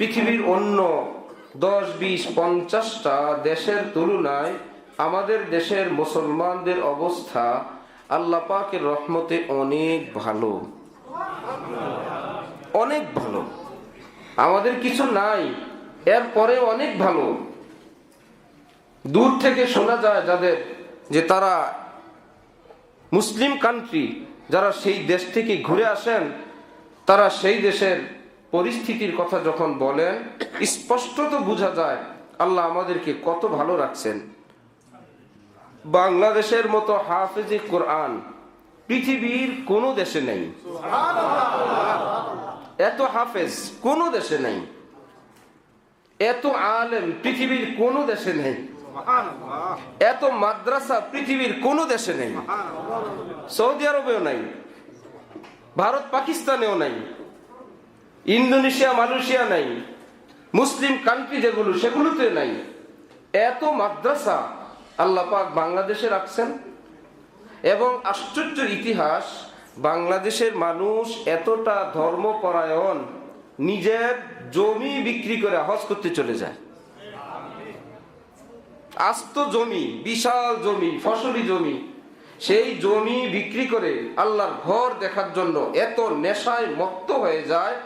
পৃথিবীর অন্য 10-20-50টা দেশের তুলনায় আমাদের দেশের মুসলমানদের অবস্থা আল্লাহ পাকের রহমতে অনেক ভালো, অনেক ভালো। আমাদের কিছু নাই, এরপরে অনেক ভালো। দূর থেকে শোনা যায় যাদের যে তারা মুসলিম কান্ট্রি, যারা সেই দেশ থেকে ঘুরে আসেন, তারা সেই দেশের পরিস্থিতির কথা যখন বলেন স্পষ্টত বোঝা যায় আল্লাহ আমাদেরকে কত ভালো রাখছেন। বাংলাদেশের মতো হাফেজে কোরআন পৃথিবীর কোনো দেশে নেই। এত হাফেজ কোনো দেশে নেই, এত আলেম পৃথিবীর কোনো দেশে নেই, এত মাদ্রাসা পৃথিবীর কোনো দেশে নেই। সৌদি আরবেও নাই, ভারত পাকিস্তানেও নাই, ইন্দোনেশিয়া মালয়েশিয়া নাই, মুসলিম কান্ট্রি যেগুলো সেগুলোতে নাই। এত মাদ্রাসা আল্লাহ পাক বাংলাদেশে রাখছেন। এবং আশ্চর্য ইতিহাস, বাংলাদেশের মানুষ এতটা ধর্মপরায়ণ, নিজের জমি বিক্রি করে হজ করতে চলে যায়। আস্ত জমি, বিশাল জমি, ফসলি জমি, সেই জমি বিক্রি করে আল্লাহর ঘর দেখার জন্য এত নেশায় মত্ত হয়ে যায়,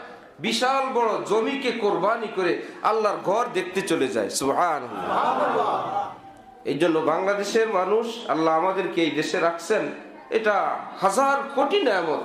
বিশাল বড় জমিকে কোরবানি করে আল্লাহর ঘর দেখতে চলে যায়। সুবহানাল্লাহ। এই জন্য বাংলাদেশের মানুষ, আল্লাহ আমাদেরকে এই দেশে রাখছেন, এটা হাজার কোটি নেয়ামত।